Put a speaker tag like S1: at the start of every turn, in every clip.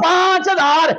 S1: 5000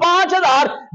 S1: 5000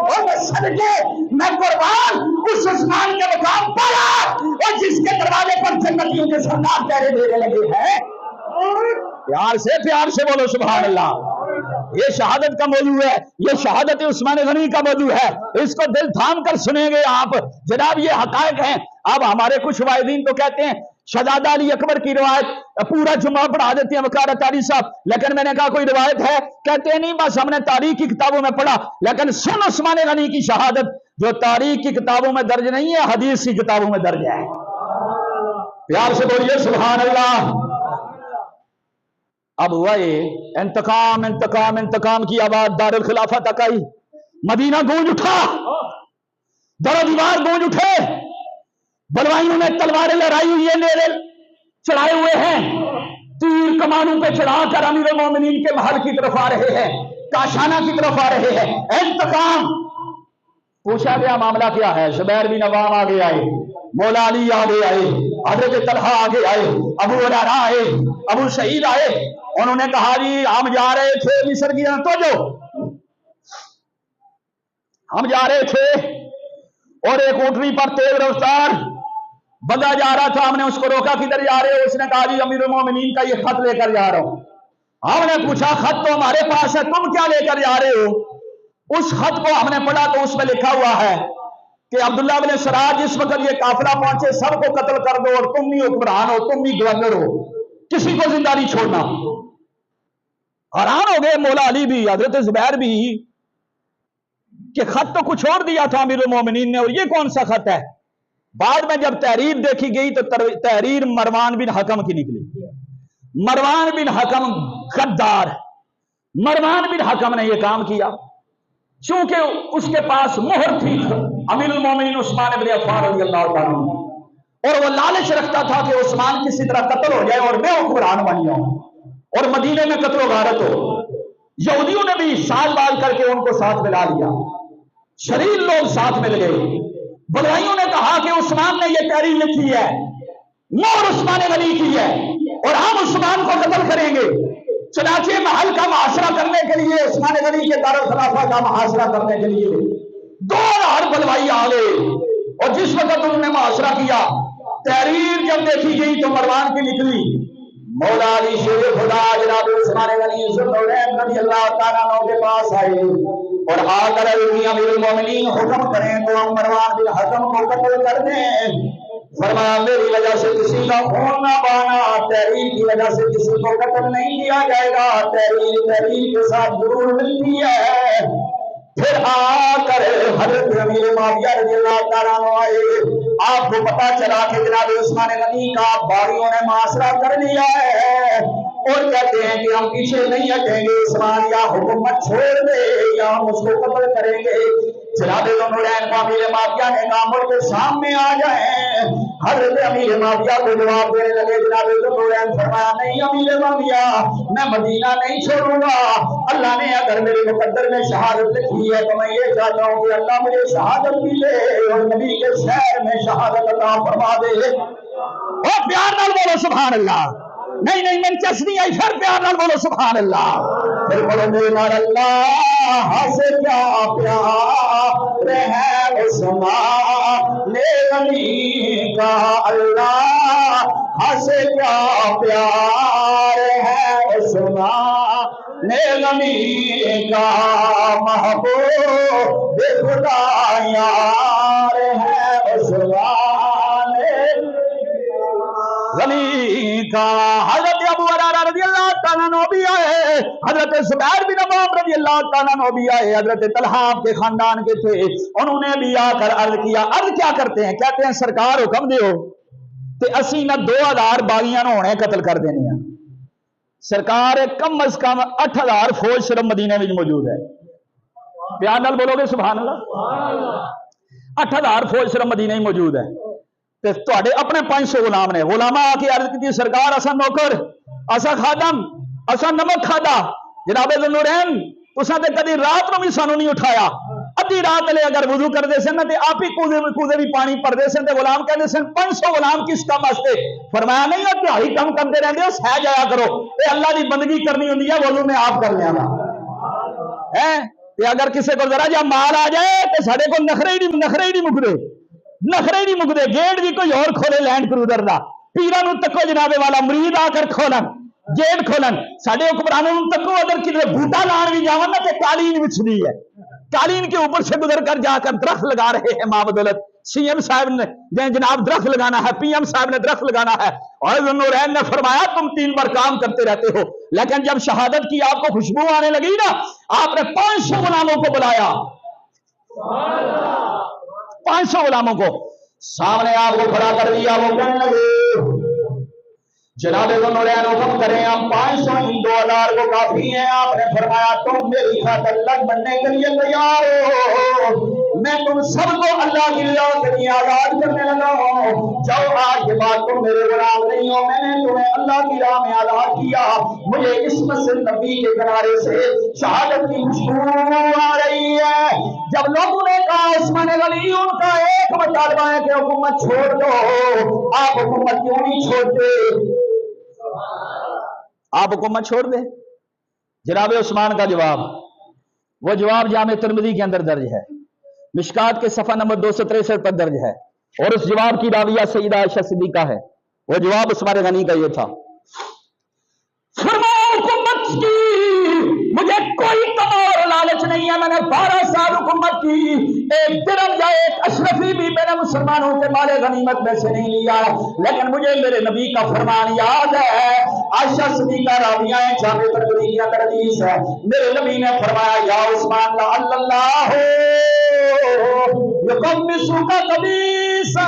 S1: اور میں صدقے میں قربان اس عثمان کے مقام پر اور جس کے دروازے پر جنتیوں کے سردار پہرے دینے لگے ہیں۔ پیار سے بولو سبحان اللہ۔ یہ شہادت کا موضوع ہے، یہ شہادت عثمان غنی کا موضوع ہے، اس کو دل تھام کر سنیں گے آپ جناب، یہ حقائق ہیں۔ اب ہمارے کچھ وائدین تو کہتے ہیں شہزادہ علی اکبر کی روایت پورا جمعہ پڑھا دیتے ہیں وقار تاری صاحب، لیکن میں نے کہا کوئی روایت ہے؟ کہتے ہیں نہیں، بس ہم نے تاریخ کی کتابوں میں پڑھا، لیکن سن عثمان غنی کی شہادت جو تاریخ کی کتابوں میں درج نہیں ہے، حدیث کی کتابوں میں درج ہے۔ پیار سے بولیے سبحان اللہ۔ اب وہی انتقام انتقام انتقام کی آواز دار الخلافہ تک آئی، مدینہ گونج اٹھا، در و دیوار گونج اٹھے، بلوائیوں نے تلواریں لڑائی ہوئی ہیں، نیرے چڑھائے ہوئے ہیں، تیر کمانوں پہ چڑھا کر امیر المومنین کے محل کی طرف آ رہے ہیں، کاشانہ کی طرف آ رہے ہیں۔ انتقام پوچھا گیا معاملہ کیا ہے؟ زبیر بن عوام آگے آئے، مولا علی آگے آئے، حضرت طلحہ آگے آئے، ابو ہریرہ آئے، ابو سعید آئے، انہوں نے کہا جی ہم جا رہے تھے مصر کی تو جو ہم جا رہے تھے اور ایک اونٹنی پر تیز رفتار بندہ جا رہا تھا، ہم نے اس کو روکا کدھر جا رہے ہو؟ اس نے کہا جی امیر المومنین کا یہ خط لے کر جا رہا ہوں۔ ہم نے پوچھا خط تو ہمارے پاس ہے، تم کیا لے کر جا رہے ہو؟ اس خط کو ہم نے پڑھا تو اس میں لکھا ہوا ہے کہ عبداللہ بن سراج جس وقت یہ قافلہ پہنچے سب کو قتل کر دو، اور تم بھی حکمران ہو، تم بھی گورنر ہو، کسی کو زندہ نہیں چھوڑنا۔ حیران ہو گئے مولا علی بھی، حضرت زبیر بھی، کہ خط تو کچھ اور دیا تھا امیر المومنین نے، اور یہ کون سا خط ہے؟ بعد میں جب تحریر دیکھی گئی تو تحریر مروان بن حکم کی نکلی۔ مروان بن حکم غدار، مروان بن حکم نے یہ کام کیا چونکہ اس کے پاس مہر تھی امیر المومنین عثمان بن عفان رضی اللہ تعالیٰ عنہ، اور وہ لالچ رکھتا تھا کہ عثمان کسی طرح قتل ہو جائے اور میں حکمران بن جاؤں اور مدینے میں قتل و غارت ہو۔ یہودیوں نے بھی سال بال کر کے ان کو ساتھ ملا لیا، شریر لوگ ساتھ مل گئے۔ بلوائیوں نے کہا کہ عثمان نے یہ تحریر لکھی ہے، مہر عثمان غنی کی ہے، اور ہم عثمان کو قتل کریں گے۔ چنانچہ محل کا محاصرہ کرنے کے لیے، عثمان غنی کے دارالخلافہ کا محاصرہ کرنے کے لیے 2000 بلوائی آ گئے، اور جس وقت انہوں نے محاصرہ کیا تحریر جب دیکھی گئی تو مروان کی نکلی۔ مولا علی شیر خدا جناب عثمان غنی ذوالنورین رضی اللہ تعالیٰ عنہ کے پاس آئے اور آ کر امیر المومنین حکم کریں تو ہم مروان بن حکم کو قتل کر دیں۔ فرمایا میری وجہ سے کسی کا خون نہ بہانا، تحریر کی وجہ سے کسی کو قتل نہیں کیا جائے گا، تحریر کے ساتھ ضرور ملتی ہے۔ پھر آ کر حضرت امیر معاویہ رضی اللہ تعالیٰ عنہ آئے، آپ کو پتا چلا کہ جناب عثمان غنی کا باغیوں نے محاصرہ کر لیا ہے، اور کہتے ہیں کہ ہم پیچھے نہیں ہٹیں گے، عثمان یا حکومت چھوڑ دے یا ہم اس کو قتل کریں گے۔ جناب ذوالنورین کو امیر معاویہ نے کہا ملک کے سامنے آ جائیں۔ حضرت امیر معاویہ کو جواب دینے لگے، جناب ذوالنورین فرمایا نہیں امیر معاویہ، میں مدینہ نہیں چھوڑوں گا، اللہ نے اگر میرے مقدر میں شہادت لکھی ہے تو میں یہ چاہتا ہوں کہ اللہ مجھے شہادت بھی لے اور نبی کے شہر میں شہادت عطا فرما دے۔ اور پیار نال بولو سبحان اللہ۔ نہیں نہیں منچس نہیں آئی، پھر پیار نال بولو سبحان اللہ۔ پھر بولو میرا اللہ سے کیا پیار ہے عثمان غنی کا، اللہ سے کیا پیار ہے عثمان غنی کا، محبوب خدا یار ہے عثمان غنی کا۔ حضرت ابو ہریرہ رضی اللہ تعالیٰ عنہ بھی آئے، حضرت زبیر بن عوام رضی اللہ تعالیٰ عنہ بھی آئے، حضرت طلحہ آپ کے خاندان کے تھے، انہوں نے بھی آ کر عرض کیا۔ عرض کیا کرتے ہیں؟ کہتے ہیں سرکار حکم دیو تے اسی نہ 2000 باغیاں ہونے قتل کر دینے ہیں۔ سرکار کم از کم 8000 فوج صرف مدینے میں موجود ہے۔ پیار نال بولو گے سبحان اللہ؟ 8000 فوج صرف مدینے میں موجود ہے، تے اپنے 500 غلام نے۔ غلامہ آ کے عرض کی سرکار اسا نوکر، اسا خادم، اسا نمک کھادا، جناب ذوالنورین تساں تے کدی رات نو بھی سانو نہیں اٹھایا، ادھی رات لے اگر وضو کر دے سن تے آپ ہی کوزے بھی پانی پڑ دے سن تے غلام کہندے سن 500 غلام کس کام واسطے؟ فرمایا نہیں او تہائی کم کرتے رہندے ہو، سہ جایا کرو، اے اللہ دی بندگی کرنی ہوندی ہے، وضو میں آپ کر لیاں گا۔ کہ اگر کسی کو ذرا جا مال آ جائے تو سارے کو نخرے ہی نہیں مکدے گیٹ بھی کوئی اور کھولے لینڈ کروزر دا پیرانو تکو جناب والا مرید آ کر کھولن گیٹ کھولن سارے حکمرانوں تکو اگر کدھر بوٹا لان بھی جاون نا تے قالین وچھدی ہے قالین کے اوپر سے گزر کر جا کر درخت لگا رہے ہیں ماں بدولت سی ایم صاحب نے جناب درخت لگانا ہے پی ایم صاحب نے درخت لگانا ہے اور ذوالنورین نے فرمایا تم 3 بار کام کرتے رہتے ہو لیکن جب شہادت کی آپ کو خوشبو آنے لگی نا آپ نے 500 غلاموں کو بلایا 500 غلاموں کو سامنے آپ کو کھڑا کر دیا وہ کہنے لگے جناب ذوالنورین حکم کریں ہم 500 $2,000 کو کافی ہیں آپ نے فرمایا تم میری خاطر لگ بننے کے لیے تیار ہو میں تم سب کو اللہ کی راہ کے لیے آزاد کرنے لگا ہوں جاؤ آج کے بعد تم میرے غلام نہیں ہو میں نے تمہیں اللہ کی راہ میں آزاد کیا مجھے اس مسجد نبی کے کنارے سے شہادت کی خوشبو آ رہی ہے جب لوگوں نے کہا عثمان غنی ان کا ایک مطالبہ ہے کہ حکومت چھوڑ دو آپ حکومت کیوں نہیں چھوڑتے آپ حکومت چھوڑ دیں جناب عثمان کا جواب وہ جواب جامع ترمذی کے اندر درج ہے مشکات کے صفحہ نمبر 263 پر درج ہے اور اس جواب کی راویہ سیدہ عائشہ صدیقہ ہے وہ جواب عثمان غنی کا یہ تھا فرمایا حکومت کی مجھے کوئی کم اور لالچ نہیں ہے میں نے 12 سال حکومت کی ایک درہم یا ایک اشرفی بھی میں نے مسلمانوں کے مال غنیمت میں سے نہیں لیا لیکن مجھے میرے نبی کا فرمان یاد ہے عائشہ صدیقہ راویہ جامع ترمذی کی حدیث ہے میرے نبی نے فرمایا یا عثمان لعل اللہ یقمصک قمیصا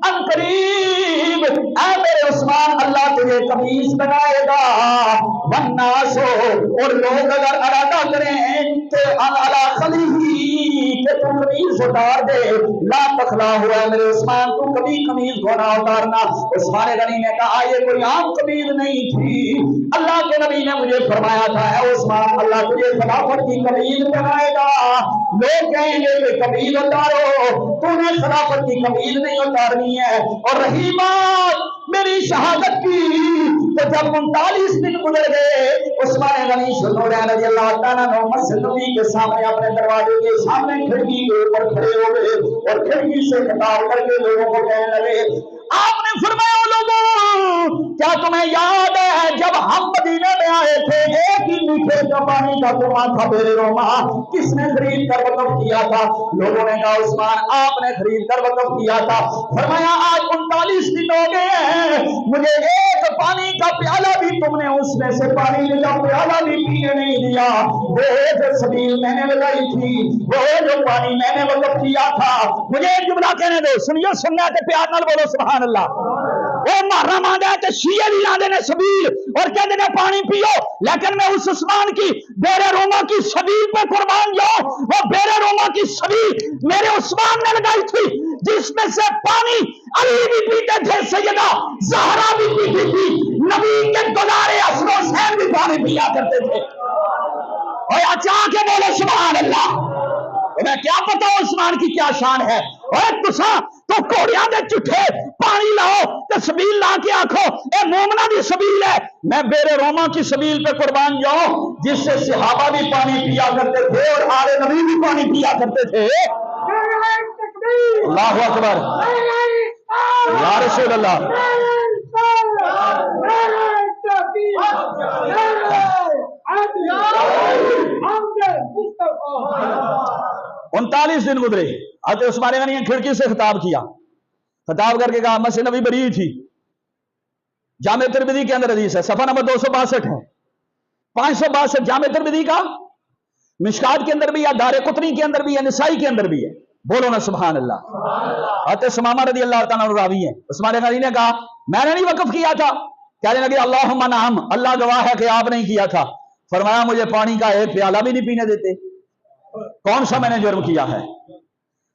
S1: ان قریب اے میرے عثمان اللہ تجھے قمیص بنائے گا والناس اور لوگ اگر ارادہ کریں کہ علی خلیہ کہ تو قمیص اتار دے لا تخلا ہوا میرے عثمان تو کبھی قمیص کو نہ اتارنا عثمان غنی نے کہا یہ کوئی عام قمیص نہیں تھی اللہ کے نبی نے مجھے فرمایا تھا اے عثمان اللہ تجھے خلافت کی قمیص بنائے گا لوگ کہیں گے کہ قمیص اتارو تو نے خلافت کی قمیص نہیں اتارنی ہے اور رہی بات میری شہادت کی تو جب 39 دن گزر گئے عثمان غنی ذوالنورین رضی اللہ تعالیٰ عنہ مسجد نبی کے سامنے اپنے دروازے کے سامنے کھڑکی کے اوپر کھڑے ہو گئے اور کھڑکی سے خطاب کر کے لوگوں کو کہنے لگے آپ نے فرمایا لوگوں کیا تمہیں یاد ہے جب ہم مدینے میں آئے تھے ایک ہی میٹھے کا پانی کا کنواں تھا بیر روما کس نے خرید کر وقف کیا تھا لوگوں نے کہا عثمان آپ نے خرید کر وقف کیا تھا فرمایا آج 39 دن ہو گئے ہیں مجھے ایک پانی کا پیالہ بھی تم نے اس میں سے پانی کا پیالہ بھی پینے نہیں دیا وہ جو سبیل میں نے لگائی تھی وہ جو پانی میں نے وقف کیا تھا مجھے ایک جملہ کہنے دو سنیو سننا ہے پیار نال بولو سبحان اللہ وہ محرم آدھا ہے کہ شیعہ بھی آدھے نے سبیل اور کہتے نے پانی پیو لیکن میں اس عثمان کی بیر روما کی سبیل پہ قربان جاؤ وہ بیر روما کی سبیل میرے عثمان نے لگائی تھی جس میں سے پانی علی بھی پیتے تھے سیدہ زہرا بھی پیتی تھی نبی کے دولارے حسن حسین بھی پانی پیا کرتے تھے اور اچھا کے بولے سبحان اللہ میں کیا پتا عثمان کی کیا شان ہے اور تسا تو کوڑیاں دے چٹھے پانی لاؤ تے سبیل لا کے آکھو اے مومنہ دی سبیل ہے میں بیر روما کی سبیل پہ قربان جاؤں جس سے صحابہ بھی پانی پیا کرتے تھے اور آل نبی بھی پانی پیا کرتے تھے اللہ اکبر یا رسول اللہ 39 دن گزرے حضرت عثمان غنی نے کھڑکی سے خطاب کیا خطاب کر کے کہا مسجد نبی بری تھی جامع ترمذی کے اندر حدیث ہے صفحہ نمبر 262 ہے 562 جامع ترمذی کا مشکات کے اندر بھی ہے دار قطنی کے اندر بھی ہے نسائی کے اندر بھی ہے بولو نا سبحان اللہ حضرت سمامہ رضی اللہ تعالیٰ عنہ راوی ہیں عثمان غنی نے کہا میں نے نہیں وقف کیا تھا کہنے لگے اللہم نعم اللہ گواہ ہے کہ آپ نہیں کیا تھا فرمایا مجھے پانی کا ایک پیالہ بھی نہیں پینے دیتے کون سا میں نے جرم کیا ہے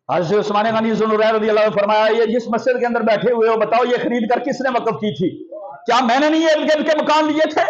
S1: حضرت عثمان غنی ذوالنورین رضی اللہ عنہ فرمایا یہ جس مسجد کے اندر بیٹھے ہوئے ہو بتاؤ یہ خرید کر کس نے وقف کی تھی کیا میں نے نہیں ان کے مکان لیے تھے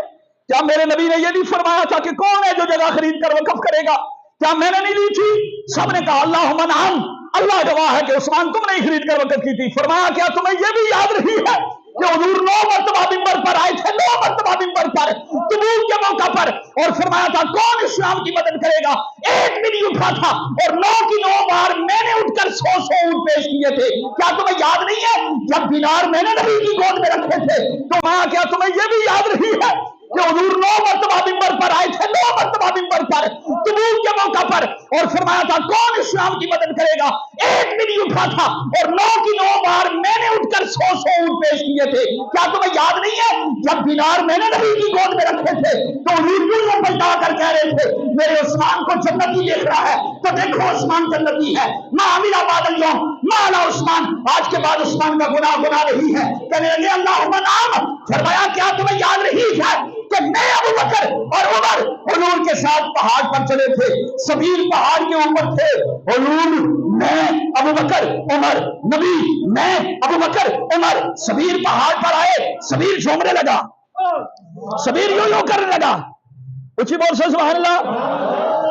S1: کیا میرے نبی نے یہ نہیں فرمایا تھا کہ کون ہے جو جگہ خرید کر وقف کرے گا کیا میں نے نہیں لی تھی سب نے کہا اللہم نعم اللہ گواہ ہے کہ عثمان تم نے خرید کر وقف کی تھی فرمایا کیا تمہیں یہ بھی یاد رہی ہے کہ حضور 9 مرتبہ منبر پر آئے تھے، 9 مرتبہ منبر پر تبوک کے موقع پر، اور فرمایا تھا کون اسلام کی مدد کرے گا؟ ایک بھی نہیں اٹھا تھا، اور 9 کی 9 بار میں نے اٹھ کر 100 اونٹ پیش کیے تھے۔ کیا تمہیں یاد نہیں ہے جب دینار میں نے نبی کی گود میں رکھے تھے؟ تو ماں کیا تمہیں یہ بھی یاد نہیں ہے کہ حضور 9 مرتبہ منبر پر آئے تھے، 9 مرتبہ منبر پر تبوک کے موقع پر، اور فرمایا تھا کون اسلام کی مدد کرے گا؟ ایک بھی نہیں اٹھا تھا، اور 9 کی 9 بار میں نے اٹھ کر 100 اونٹ پیش کیے تھے۔ کیا تمہیں یاد نہیں ہے جب دینار میں نے نبی کی گود میں رکھے تھے تو حضور یوں پلٹا کر کہہ رہے تھے میرے عثمان کو جنتی دیکھ رہا ہے تو دیکھو عثمان جنتی ہے، ماں عاملہ بعد اليوم مالا عثمان، آج کے بعد عثمان کا گناہ نہیں ہے۔ کہنے لگے اللہم نعم۔ فرمایا کیا تمہیں یاد نہیں ہے کہ میں ابو بکر اور عمر حضور کے ساتھ پہاڑ پر چلے تھے، سبیل پہاڑ کے اوپر تھے، حضور میں ابو بکر عمر نبی، میں ابو بکر عمر سبیل پہاڑ پر آئے، سبیل جھومنے لگا، سبیل یوں کرنے لگا، اچھی بول سو سبحان اللہ،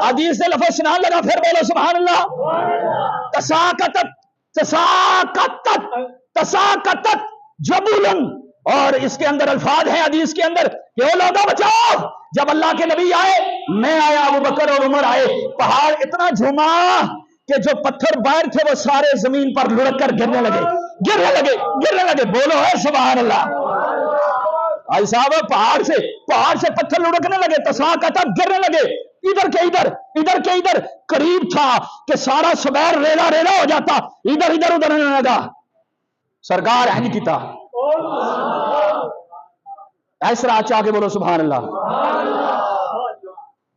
S1: حدیث سے لفظ سنان لگا، پھر بولو سبحان اللہ۔ تساقطت تساقطت تساقطت جبولن، اور اس کے اندر الفاظ ہیں حدیث کے اندر کہ او لوگا بچاؤ، جب اللہ کے نبی آئے، میں آیا، ابو بکر اور عمر آئے، پہاڑ اتنا جھوما کہ جو پتھر باہر تھے وہ سارے زمین پر لڑک کر گرنے لگے، گرنے لگے، گرنے لگے، بولو ہے سبحان اللہ۔ آئی صاحب پہاڑ سے پتھر لڑکنے لگے، تساقطت گرنے لگے، ادھر کے ادھر، ادھر کے ادھر، قریب تھا کہ سارا سبیر ریلا ریلا ہو جاتا، ادھر ادھر ادھر ہونے لگا۔ سرکار اینج کیتا، ایسا چاہ کے بولو سبحان اللہ،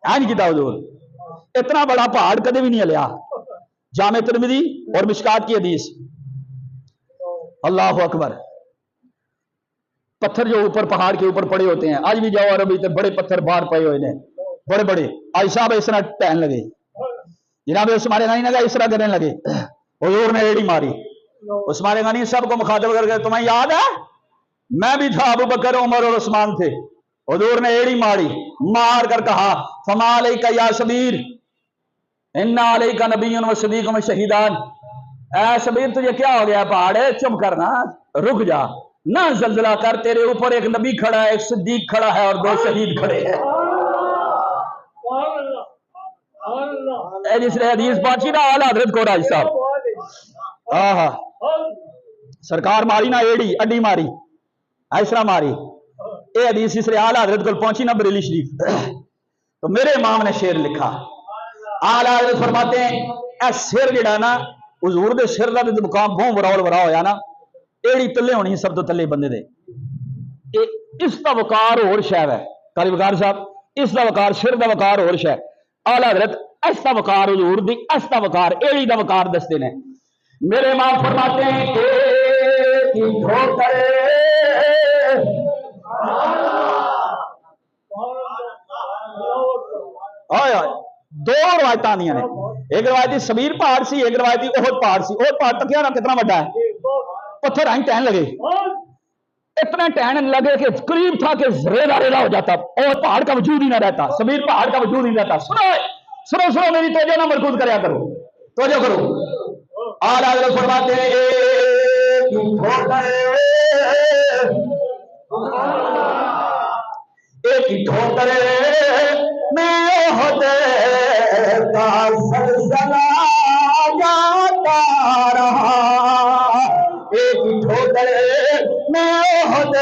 S1: اینج کیتا حضور، اتنا بڑا پہاڑ کدے بھی نہیں ہلیا۔ جامع ترمذی اور مشکات کی حدیث، اللہ اکبر۔ پتھر جو اوپر پہاڑ کے اوپر پڑے ہوتے ہیں، آج بھی جاؤ عربی تے بڑے پتھر باہر پڑے ہوئے ہیں، بڑے بڑے، آج صاحب اس طرح ٹہن لگے، جناب عثمان غنی لگا اس طرح کرنے لگے، حضور نے ایڑی ماری، عثمان غنی سب کو مخاطب کر کے تمہیں یاد ہے میں بھی تھا، ابو بکر عمر اور عثمان تھے، حضور نے ایڑی ماری، مار کر کہا فما علیک یا شبیر ان علیک نبی و صدیق و شہیدان، اے شبیر تجھے کیا ہو گیا؟ پہاڑ ہے، چپ کرنا، رک جا، نہ زلزلہ کر، تیرے اوپر ایک نبی کھڑا ہے، ایک صدیق کھڑا ہے اور 2 شہید کھڑے ہیں۔ جس نے حدیث پہنچی نا اعلیٰ حضرت کو راج صاحب، سرکار ماری نا ایڑی اڈی ماری، ایسرا ماری، اے حدیث اس نے اعلیٰ حضرت کو پہنچی نا بریلی شریف، تو میرے امام نے شعر لکھا، اعلیٰ حضرت فرماتے ہیں اے سر جڑا نا حضور دے سر دا تے مقام بہوں وراول ورا ہویا نا، ایڑی تلے ہونی سب تو تلے بندے دے، اس دا وقار اور شے ہے، قاری وقار صاحب، اس دا وقار سر دا وقار اور شے، اعلیٰ حضرت اس دا وقار حضور دی اس دا وقار ایڑی دا وقار دستے نے۔ میرے امام فرماتے ہیں دو روایت آنی ہیں، ایک روایتی سبیر پہاڑ سی، ایک روایتی احد پہاڑ سی۔ احد پہاڑ تک نا کتنا بڑا ہے، پتھر آئیں ٹہن لگے، اتنا ٹہن لگے کہ قریب تھا کہ ریلا ریلا ہو جاتا، احد پہاڑ کا وجود ہی نہ رہتا، سبیر پہاڑ کا وجود نہیں رہتا۔ سنو سنو میری توجہ نہ مرکوز کریا کرو، توجہ کرو۔ اعلیٰ حضرت فرماتے ہیں ایک ہی ٹھوکر میں احد کا زلزلہ جاتا رہا، ایک ہی ٹھوکر میں احد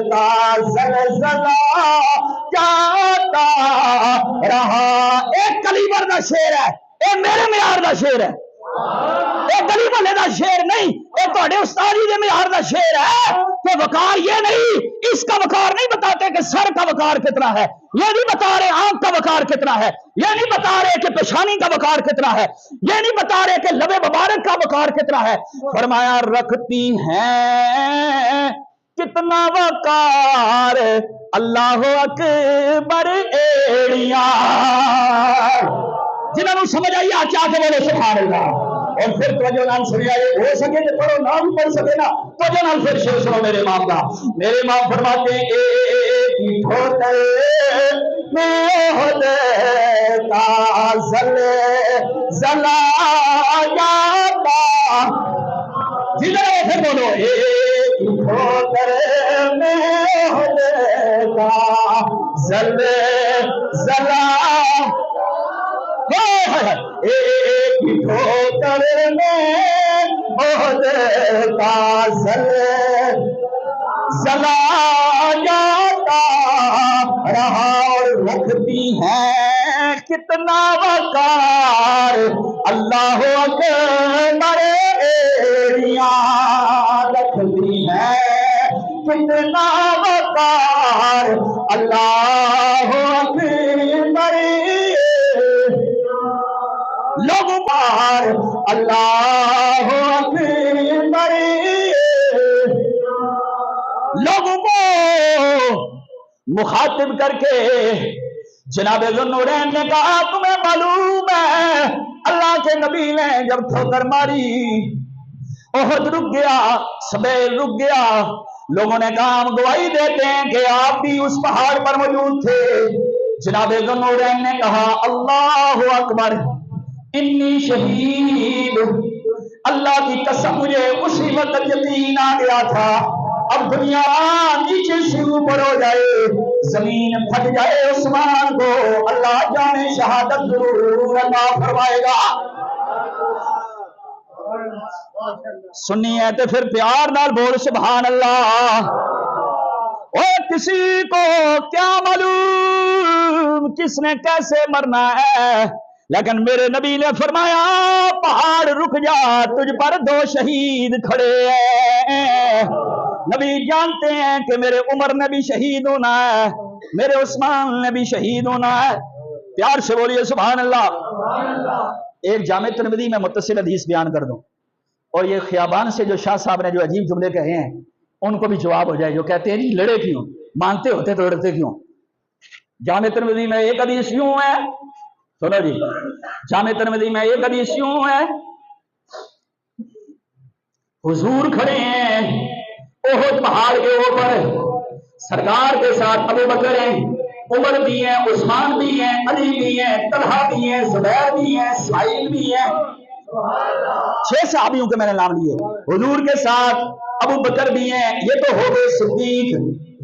S1: کا زلزلہ جاتا رہا۔ ایک کلیبر دا شعر ہے، اے میرے معیار دا شعر ہے، اے گلی محلے دا شعر نہیں، اے تہاڈے استادی دے معیار دا شعر ہے کہ وقار یہ نہیں، اس کا وقار نہیں بتاتے کہ سر کا وقار کتنا ہے، یہ نہیں بتا رہے آنکھ کا وقار کتنا ہے، یہ نہیں بتا رہے کہ پیشانی کا وقار کتنا ہے، یہ نہیں بتا رہے کہ لب مبارک کا وقار کتنا ہے۔ فرمایا رکھتی ہیں کتنا وقار اللہ اکبر ایڑیاں، جنہوں نے سمجھ آئی آ کیا کہ بولے سبحان اللہ۔ اور پھر توجہ نال سنیا، ہو سکے تو پڑھو، نہ بھی پڑھ سکے نا، توجہ نال پھر شعر سنو میرے امام کا۔ میرے امام فرماتے ہیں ایک ہی ٹھوکر میں احد کا زلزلہ جاتا، جدھر پھر بولو ایک ٹھوکر میں ہو دیتا زلزلہ، ایک ٹھوکر میں ہو دیتا زلزلہ جاتا رہا، اور رکھتی ہیں کتنا وقار اللہ اکبر ایڑیاں، رکھتی ہیں کتنا وقار اللہ اکبر، لوگ پار اللہ اکبر، لوگوں کو مخاطب کر کے جناب ذوالنورین نے کہا تمہیں معلوم ہے اللہ کے نبی نے جب ٹھوکر ماری احد رک گیا، سبیل رک گیا، لوگوں نے کہا ہم گواہی دیتے ہیں کہ آپ بھی اس پہاڑ پر موجود تھے۔ جناب ذوالنورین نے کہا اللہ اکبر انی شہید، اللہ کی قسم مجھے اسی وقت یقین آ گیا تھا اب دنیا نیچے سے اوپر ہو جائے، زمین پھٹ جائے، عثمان کو اللہ جانے شہادت ضرور عطا فرمائے گا۔ سنی ہے تو پھر پیار نال بول سبحان اللہ۔ اور کسی کو کیا معلوم کس نے کیسے مرنا ہے، لیکن میرے نبی نے فرمایا پہاڑ رک جا، تجھ پر دو شہید کھڑے ہیں۔ نبی جانتے ہیں کہ میرے عمر نے بھی شہید ہونا ہے، میرے عثمان نے بھی شہید ہونا ہے۔ پیار سے بولیے سبحان اللہ۔ ایک جامع ترمذی میں متصل حدیث بیان کر دوں، اور یہ خیابان سے جو شاہ صاحب نے جو عجیب جملے کہے ہیں ان کو بھی جواب ہو جائے، جو کہتے ہیں جی لڑے کیوں، مانتے ہوتے تو لڑتے کیوں۔ جامع ترمذی میں ایک حدیث یوں ہے، سنو جی، جامع ترمذی میں ایک حدیث یوں ہے، حضور کھڑے ہیں احد پہاڑ کے اوپر، سرکار کے ساتھ ابو بکر ہیں، عمر بھی ہیں، عثمان بھی ہیں، علی بھی ہیں، طلحہ بھی ہیں، زبیر بھی ہیں، اسماعیل بھی ہیں، 6 صحابیوں کے میں نے نام لیے۔ حضور کے ساتھ ابو بکر بھی ہیں، یہ تو ہو گئے صدیق،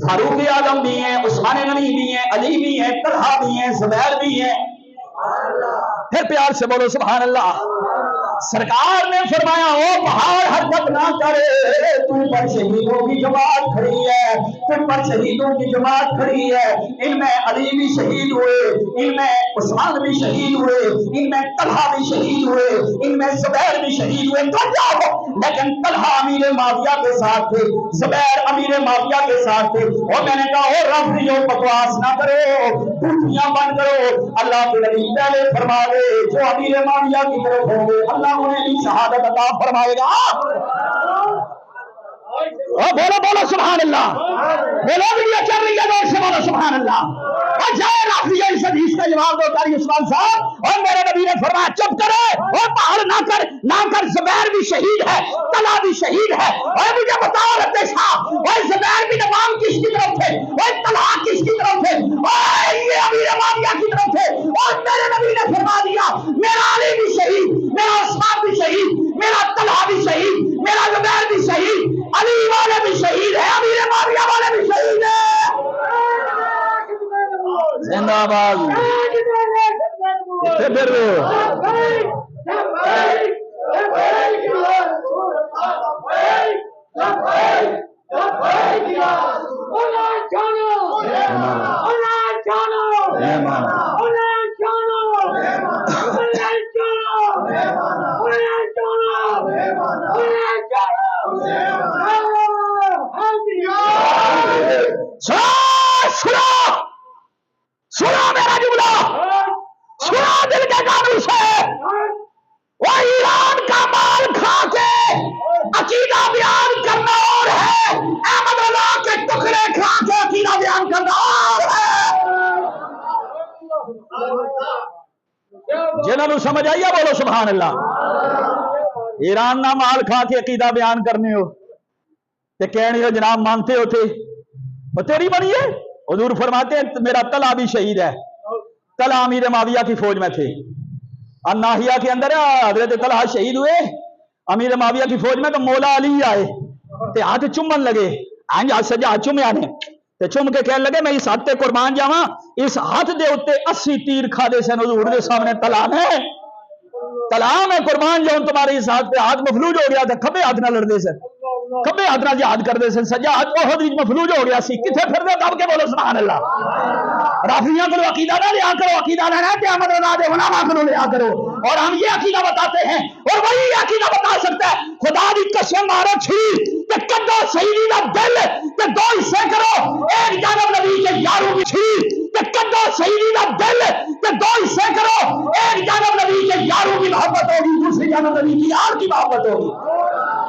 S1: فاروق اعظم بھی ہیں، عثمان غنی بھی ہیں، علی بھی ہیں، طلحہ بھی ہیں، زبیر بھی ہیں۔ پھر پیار سے بولو سبحان اللہ۔ سرکار نے فرمایا او پہاڑ حرکت نہ کرے، تم پر شہیدوں کی جماعت کھڑی ہے، تم پر شہیدوں کی جماعت کھڑی ہے، ان میں علی بھی شہید ہوئے، ان میں عثمان بھی شہید ہوئے، ان میں طلحہ بھی شہید ہوئے، ان میں زبیر بھی شہید ہوئے، تو جاؤ۔ لیکن طلحہ امیر معاویہ کے ساتھ تھے، زبیر امیر معاویہ کے ساتھ تھے، اور میں نے کہا او رافضیوں بکواس نہ کرو، ڈوٹیاں بند کرو، اللہ کے نبی پہلے فرما دے جو امیر معاویہ کی طرف ہوں گے اللہ انہیں بھی شہادت عطا فرمائے گا۔ بولو بولو سبحان اللہ، بولو بھی یہ چل رہی ہے دور سے بولو سبحان اللہ۔ اور جائے رافضیہ اس حدیث کا جواب دو قاری عثمان صاحب، اور میرے نبی نے فرمایا چپ کرے اور پہاڑ نہ کر، زبیر بھی شہید ہے، طلحہ بھی شہید ہے، اور مجھے بتاؤ رہتے صاحب، اور زبیر بھی نظام کس کی طرف تھے، اور طلحہ کس کی طرف تھے، اور یہ امیر معاویہ کی طرف تھے، اور میرے نبی نے فرما دیا میرا علی بھی شہید، میرا عثمان بھی شہید، میرا طلحہ بھی شہید، میرا زبیر بھی شہید، علی والے بھی شہید ہے، امیر معاویہ والے بھی شہید ہے۔ زندہ آباد۔ سنا میرا جملہ، سنا دل کے قانون سے، وہ ایران کا مال کھا کے عقیدہ بیان کرنا اور ہے، احمد اللہ کے ٹکڑے کھا کے عقیدہ بیان کرنا اور ہے۔ جنہوں نے سمجھ آئیے بولو سبحان اللہ۔ ایران نہ مال کھا کے عقیدہ بیان کرنے ہو کہ کہنے ہو جناب مانتے ہو تھے، وہ تیری بنی ہے۔ حضور فرماتے ہیں میرا طلحہ بھی شہید ہے، طلحہ امیر معاویہ کی فوج میں تھے، الناحیہ کے اندر حضرت طلحہ شہید ہوئے امیر معاویہ کی فوج میں، تو مولا علی آئے تے ہاتھ چومن لگے سجا چومیا نے تے چوم کے کہنے لگے میں اس ہاتھ تے قربان جاواں اس ہاتھ دے اوتے 80 تیر کھادے سن حضور دے سامنے تلام ہے قربان جاؤں تمہارے اس ہاتھ پہ ہاتھ مفلوج ہو گیا تھا کھبے ہاتھ نہ لڑ دے سن کھبے ہاتھ نہ جہاد کر دے سن سجا ہاتھ احد وچ مفلوج ہو گیا سی کتے پھر دے دب کے بولو سبحان اللہ رافضیوں کو عقیدہ نہ لیا کرو عقیدہ نہ قیامت رضا دے علماء کو لیا کرو اور ہم یہ عقیدہ بتاتے ہیں اور وہی عقیدہ بتا سکتا ہے خدا دی قسم مارو چھری کہ کدو شہیدی دا دل کہ دو حصے کرو ایک جانب نبی کے یاروں کی چھری کہ کدو شہیدی دا دل کہ دو حصے کرو ایک جانب نبی کے یاروں کی محبت ہوگی دوسری جانب نبی کی یار کی محبت ہوگی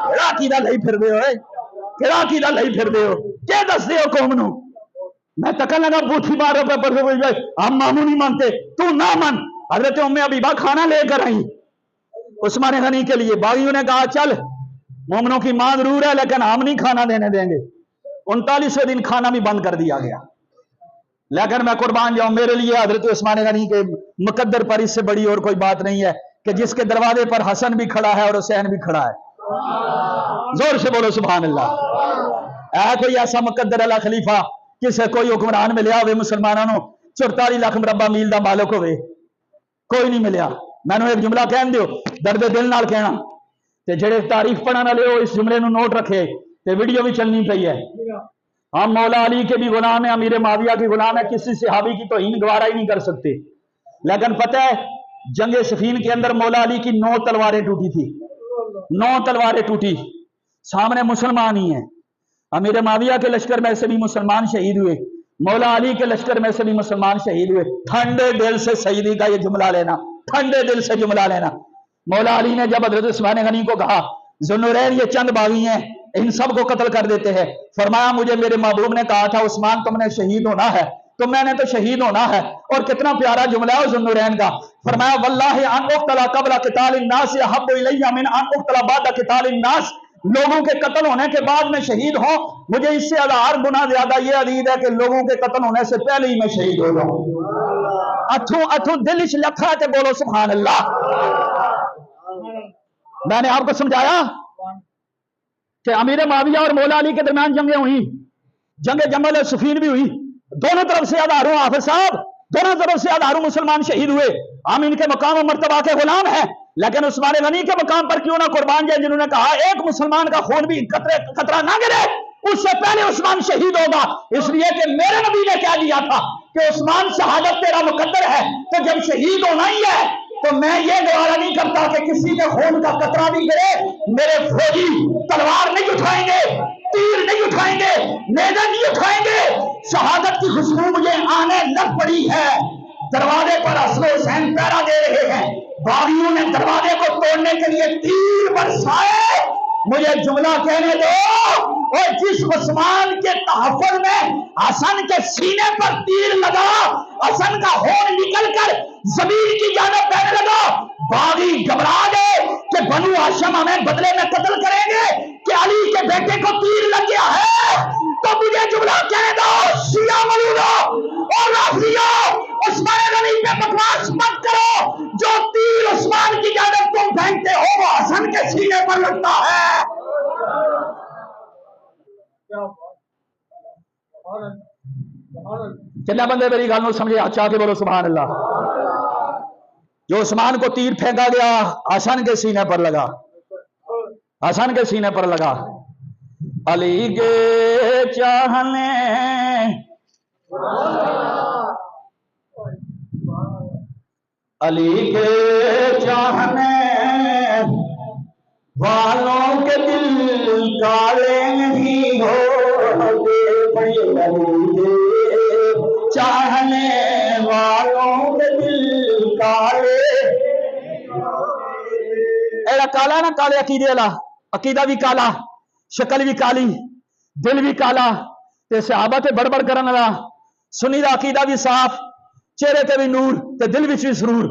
S1: کیڑا عقیدہ لئی پھر دے ہو کیڑا عقیدہ لئی پھر دے ہو کیا دس دے ہو قوم نو میں تکن لگا بوٹھی مارو پہ پڑھ دے ہم مامو نہیں مانتے تو نہ من حضرت ام حبیبہ کھانا لے کر آئی عثمان غنی کے لیے باغیوں نے کہا چل مومنوں کی ماں ضرور ہے لیکن ہم نہیں کھانا دینے دیں گے 39ویں دن کھانا بھی بند کر دیا گیا لیکن میں قربان جاؤں میرے لیے حضرت عثمان غنی کے مقدر پر اس سے بڑی اور کوئی بات نہیں ہے کہ جس کے دروازے پر حسن بھی کھڑا ہے اور حسین بھی کھڑا ہے زور سے بولو سبحان اللہ اے کوئی ایسا مقدر اللہ خلیفہ کسے کوئی حکمران ملیا ہوئے مسلمانوں 44 لاکھ مربع میل دا مالک ہوئے کوئی نہیں ملیا میں نے ایک جملہ کہن دیو درد دل نال کہنا تے جڑے تاریخ پڑھن والے ہو اس جملے نو نوٹ رکھے تے ویڈیو بھی چلنی پئی ہے ہم مولا علی کے بھی غلام ہیں امیر معاویہ کے غلام ہیں کسی صحابی کی توہین گوارا ہی نہیں کر سکتے لیکن پتہ ہے جنگ صفین کے اندر مولا علی کی 9 تلواریں ٹوٹی تھی 9 تلواریں ٹوٹی سامنے مسلمان ہی ہیں امیر معاویہ کے لشکر میں سے بھی مسلمان شہید ہوئے مولا علی کے لشکر میں سے بھی مسلمان شہید ہوئے ٹھنڈے دل سے شہیدی کا یہ جملہ لینا ٹھنڈے دل سے جملہ لینا مولا علی نے جب حضرت عثمان غنی کو کہا ذوالنورین یہ چند باغی ہیں ان سب کو قتل کر دیتے ہیں فرمایا مجھے میرے محبوب نے کہا تھا عثمان تم نے شہید ہونا ہے تو میں نے تو شہید ہونا ہے اور کتنا پیارا جملہ ہے ذوالنورین کا فرمایا واللہ ان اقتل قبل قتال الناس احب الی من ان اقتل بعد قتال الناس لوگوں کے قتل ہونے کے بعد میں شہید ہوں مجھے اس سے 1000 گنا زیادہ یہ عقیدہ ہے کہ لوگوں کے قتل ہونے سے پہلے ہی میں شہید ہو جاؤں اتھوں دل اس لکھا کہ بولو سبحان اللہ میں نے آپ کو سمجھایا کہ امیر معاویہ اور مولا علی کے درمیان جنگیں ہوئی جنگ جمل صفین بھی ہوئی دونوں طرف سے ہزاروں حافظ صاحب دونوں طرف سے ہزاروں مسلمان شہید ہوئے ہم ان کے مقام و مرتبہ کے غلام ہیں لیکن عثمان غنی کے مقام پر کیوں نہ قربان جائے جنہوں نے کہا ایک مسلمان کا خون بھی قطرہ نہ گرے اس سے پہلے عثمان شہید ہوگا اس لیے کہ میرے نبی نے کہہ دیا تھا کہ عثمان شہادت تیرا مقدر ہے تو جب شہید ہونا ہی ہے تو میں یہ گوارا نہیں کرتا کہ کسی کے خون کا قطرہ بھی گرے میرے فوجی تلوار نہیں اٹھائیں گے تیر نہیں اٹھائیں گے نیزہ نہیں اٹھائیں گے شہادت کی خوشبو مجھے آنے لگ پڑی ہے دروازے پر حسن حسین پہرا دے رہے ہیں باغیوں نے دروازے کو توڑنے کے لیے تیر برسائے مجھے جملہ کہنے دو اور جس عثمان کے تحفظ میں حسن کے سینے پر تیر لگا حسن کا خون نکل کر زمین کی جانب بہنے لگا باغی گھبرا گئے کہ بنو ہاشم ہمیں بدلے میں قتل کریں گے کہ علی کے بیٹے کو تیر لگ گیا ہے تو مجھے جملہ کہنے دو شیعہ مولودو اور رافضیوں عثمان غنی پہ بکواس مت کرو جو تیر عثمان کی جانب تم پھینکتے ہو وہ حسن کے سینے پر لگتا ہے کتنا بندے میری گل سمجھے اچھا کے بولو سبحان اللہ جو عثمان کو تیر پھینکا گیا حسن کے سینے پر لگا حسن کے سینے پر لگا علی کے چاہنے علی کے چاہنے والوں کے دل کالے نہیں ہوتے علی کے چاہنے والوں کے دل کالے ایڑا کالا نا کالے عقیدے والا عقیدہ بھی کالا شکل بھی کالی دل بھی کالا تے صحابہ تے بڑبڑ کرن والا سنی دا عقیدہ بھی صاف چہرے تے بھی نور تے دل وچ بھی سرور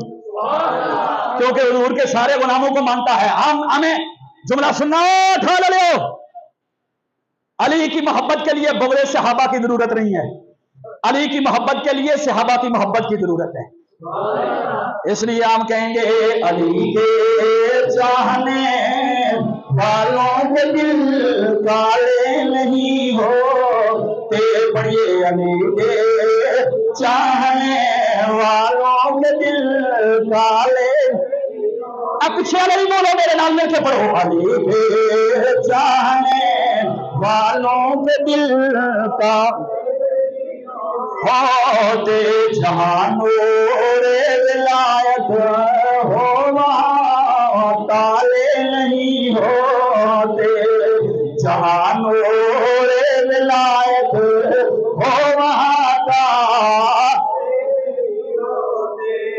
S1: کیونکہ حضور کے سارے غلاموں کو مانتا ہے ہمیں جملہ سننا اٹھا لو علی کی محبت کے لیے بغیر صحابہ کی ضرورت نہیں ہے علی کی محبت کے لیے صحابہ کی محبت کی ضرورت ہے اس لیے ہم کہیں گے علی کے چاہنے والوں کے دل کالے نہیں ہوتے، پڑھیے علی کے چاہنے والوں کے دل کالے، اب پیچھے نہیں بولو، میرے نام مل کے پڑھو، علی کے چاہنے والوں کے دل کا ہوتے جہاں نور ولایت ہو وہاں تالے نہیں ہوتے، جہاں نور ولایت ہو وہاں کا۔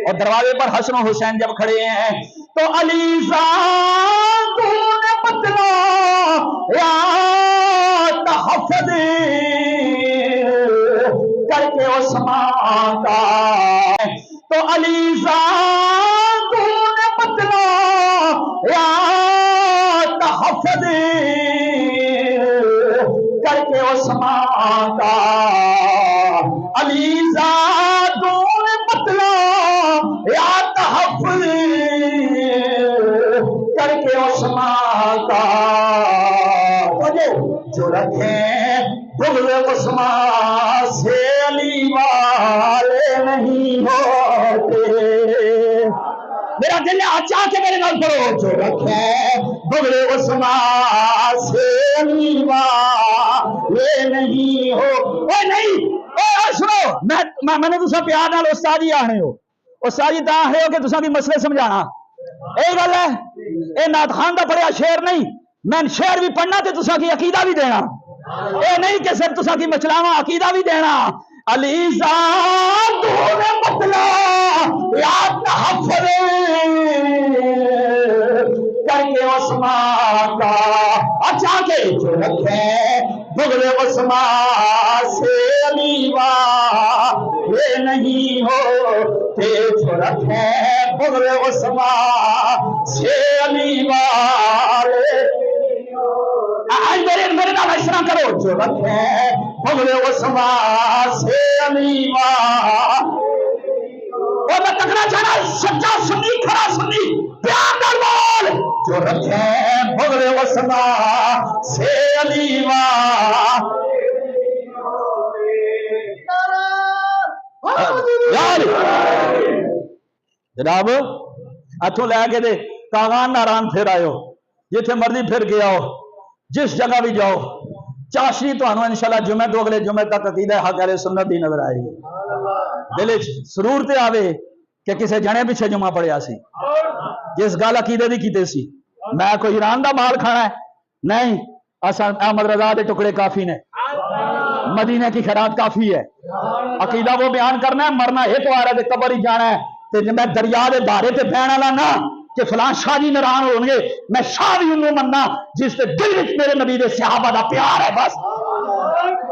S1: اور دروازے پر حسن و حسین جب کھڑے ہیں تو علی زاں تو نے بتلا یا تحفظ کر کے عثمان کا، تو علی زاں تو نے بتلا یا تحفظ کر کے عثمان کا، علی زاں تو نے بتلا یا تحفظ کر کے عثمان کا، جو رکھیں بغض عثمان سے علی والے نہیں ہوتے، میرا دل ہے آچا کے میرے نال پڑھو، جو رکھیں بغض عثمان سے علی والے نہیں ہو۔ اے نہیں، اے سنو، میں نے تسا پیار نال استاد ہی آنے ہو، استاد جی تا آنے ہو کہ تسا بھی مسئلے سمجھانا، اے گل ہے، اے نعت خان دا پڑھیا شعر نہیں، میں شعر بھی پڑھنا تے تسا کی عقیدہ بھی دینا، اے نہیں کہ صرف تسا کی مچلاواں، عقیدہ بھی دینا۔ علی زاں تو نے بتلا یا تحفظ کر کے عثمان کا، اچھا کہ جو رکھے بغض عثمان سے علی والے نہیں ہوتے، جو رکھے بغض عثمان سے علی والے، آج میرے نام اشرا کرو، جو رکھے بغض عثمان سے علی والے، اور میں تکنا چاہنا سچا سنی کھڑا سنی پیار نال بول، جو رکھے بغض عثمان سے علی جناب اتوں لے کے دے کاغان ناران پھر آئے ہو، جتھے مرضی پھر کے آؤ، جس جگہ بھی جاؤ، چاشنی تو انشاءاللہ جمعہ تو اگلے جمعہ تک عقیدہ حق اہل سنت دی نظر آئے گی، دل سرور تے آوے کہ کسے جنے پیچھے جمعہ پڑیا سی، جس گل عقیدے دی کیتے سی، میں کوئی ایران دا مال کھانا ہے نہیں، احمد رضا دے ٹکڑے کافی نے، مدینے کی خیرات کافی ہے، عقیدہ وہ بیان کرنا ہے، مرنا ایک وار ہے، قبر ہی جانا ہے، تے میں دریا دے بارے تے بہن والا نہ کہ فلاں شاہ جی ناراض ہو گے، میں شاہ بھی انہوں مننا جس کے دل وچ میرے نبی دے صحابہ دا پیار ہے، بس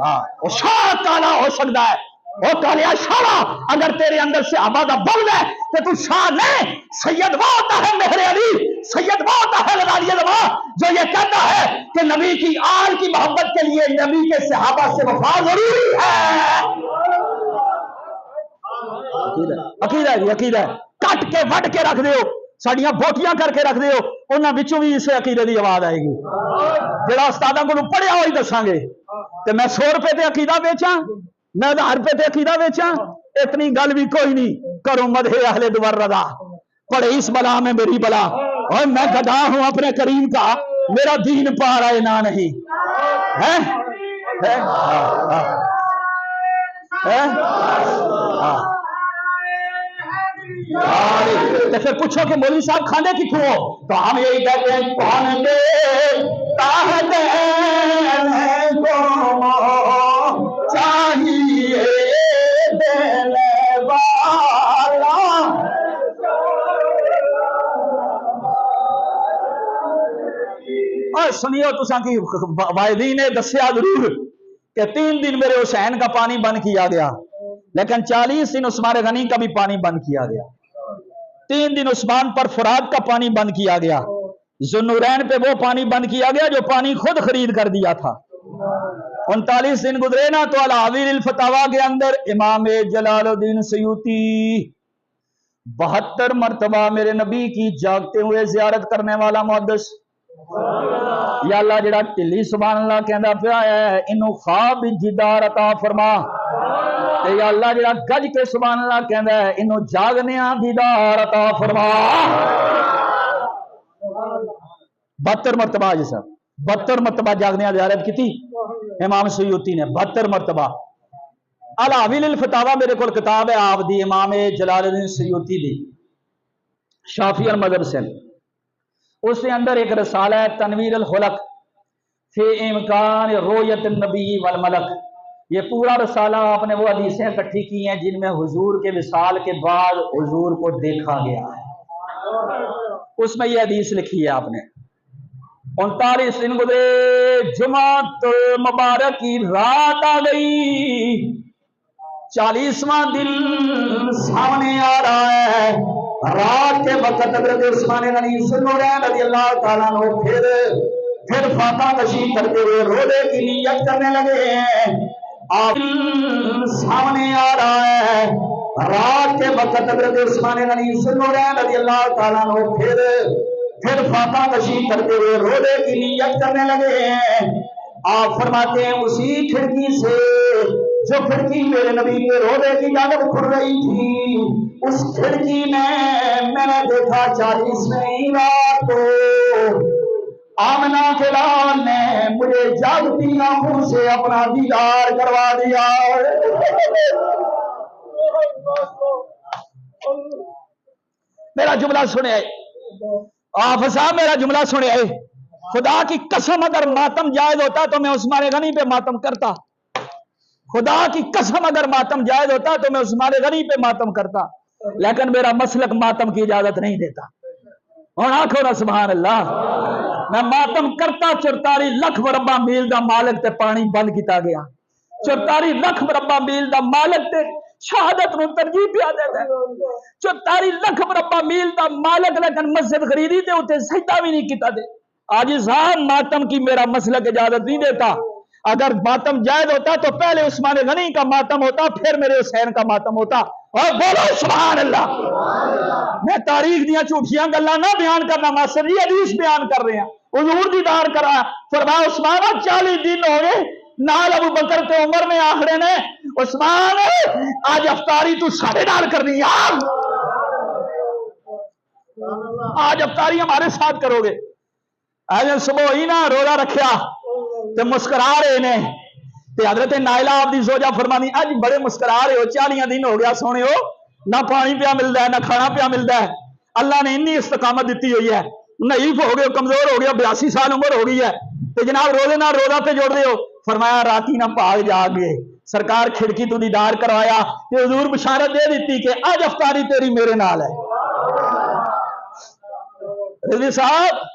S1: ہاں وہ شاہ کالا ہو سکتا ہے، وہ کالیا شاہ اگر تیرے اندر صحابہ دا بغض ہے تو تو شاہ نہیں، سید وہ ہوتا ہے مہر علی، سید وہ ہوتا ہے غزالی علماء جو یہ کہتا ہے کہ نبی کی آل کی محبت کے لیے نبی کے صحابہ سے وفا ضروری ہے، عقیدہ ہے، عقیدہ ہے، کٹ کے وٹ کے رکھ دیو، ساڑیاں بوٹیاں کر کے رکھ دیو، انہاں وچوں بھی اس عقیدے دی آواز آئے گی، جڑا استاداں کولوں پڑھیا ہوئی دساں گے، تے میں 100 روپے تے عقیدہ بیچاں، میں 1000 روپے تے عقیدہ بیچاں، اتنی گل بھی کوئی نہیں، کروں مدح اہل دوار رضا، پڑھے اس بلا میں میری بلا، اور میں گدا ہوں اپنے کریم کا، میرا دین پار آئے نہ نہیں ہے، تو پھر پوچھو کہ مولوی صاحب کھانے کتوں ہو، تو ہم یہی کہتے ہیں کون دے کو چاہیے دینے والا، اور سنیو تساں کی وائدین نے دسیا ضرور کہ 3 دن میرے حسین کا پانی بند کیا گیا، لیکن 40 دن عثمان غنی کا بھی پانی بند کیا گیا، 3 دن عثمان پر فرات کا پانی بند کیا گیا، ذوالنورین پہ وہ پانی بند کیا گیا جو پانی خود خرید کر دیا تھا، 39 دن گزرے نا تو الحاویل الفتاوا کے اندر امام جلال الدین سیوطی 72 مرتبہ میرے نبی کی جاگتے ہوئے زیارت کرنے والا محدث یا اللہ جڑا ٹلی سبحان اللہ کہندا پیا ہے اینو خواب جدار عطا فرما تے یا اللہ جڑا گج کے سبحان اللہ کہندا ہے اینو جاگنیاں دیدار عطا فرما 72 مرتبہ جی صاحب 72 مرتبہ جاگنیاں زیارت کی تھی امام سیوطی نے 72 مرتبہ الحاویل الفتاوی میرے کو کتاب ہے آپ دی امام جلال الدین سیوطی دی شافعی المذہب سے اس کے اندر ایک رسالہ ہے تنویر الخلق فی امکان رؤیت النبی والملک یہ پورا رسالہ آپ نے وہ حدیثیں اکٹھی کی ہیں جن میں حضور کے وصال کے بعد حضور کو دیکھا گیا ہے اس میں یہ حدیث لکھی ہے آپ نے 39 دن گزرے جمعہ مبارک کی رات آ گئی 40واں دن سامنے آ رہا ہے رات کے وقت حضرت عثمان غنی ذوالنورین رضی اللہ تعالیٰ عنہ پھر فاتحہ تشریف کرتے ہوئے روزے کی نیت کرنے لگے ہیں آپ سامنے آ رہا ہے رات کے وقت حضرت عثمان غنی ذوالنورین رضی اللہ تعالیٰ عنہ پھر فاتحہ تشریف کرتے ہوئے روزے کی نیت کرنے لگے ہیں آپ فرماتے ہیں اسی کھڑکی سے جو کھڑکی میرے نبی کے روزے کی جانب کھل رہی تھی اس کھڑکی میں نے دیکھا 40ویں رات کو آمنہ کے لال نے مجھے جاگتی آنکھوں سے اپنا دیدار کروا دیا میرا جملہ سنے آپ صاحب میرا جملہ سنے خدا کی قسم اگر ماتم جائز ہوتا تو میں عثمان غنی پہ ماتم کرتا خدا کی قسم اگر ماتم جائز ہوتا تو میں عثمان غنی پہ ماتم کرتا لیکن میرا مسلک ماتم کی اجازت نہیں دیتا اور آنکھوں نا سبحان اللہ میں ماتم کرتا 44 لکھ مربع میل دا مالک تے پانی بند کیتا گیا 44 لکھ مربع میل دا مالک تے شہادت نو ترجیح پیا دیتا ہے 44 لکھ مربع میل دا مالک لیکن مسجد خریدی تے اتنے سجدہ بھی نہیں کیتا دے آج صاحب ماتم کی میرا مسلک اجازت نہیں دیتا اگر ماتم جائز ہوتا تو پہلے عثمان غنی کا ماتم ہوتا پھر میرے حسین کا ماتم ہوتا اور بولو سبحان اللہ میں تاریخ دیا جھوٹیاں گلاں نہ بیان کرنا ماسٹر جی حدیث بیان کر رہے ہیں حضور دیدار کرا فرمایا عثمان 40 دن ہو گئے نال ابو بکر تے عمر نے آخرے نے عثمان آج افطاری تو سارے نال کرنی یار آج افطاری ہمارے ساتھ کرو گے آج صبح ہی نا روزہ رکھیا تے مسکرا رہے نے تے حضرت نائلہ آپ دی زوجہ فرمانی اج بڑے مسکرا رہے ہو 40 دن ہو گیا سونے ہو نہ پانی پیا ملتا ہے نہ کھانا پیا ملتا ہے اللہ نے انی استقامت دیتی ہوئی ہے نحیف ہو گئے کمزور ہو گیا 82 سال عمر ہو گئی ہے تے جناب روزے نہ روزہ پہ جوڑ دے ہو فرمایا راتی نہ پاک جاگ گئے سرکار کھڑکی تو دیدار کروایا تے حضور بشارت دے دیتی کہ آج افطاری تیری میرے نال ہے رضی صاحب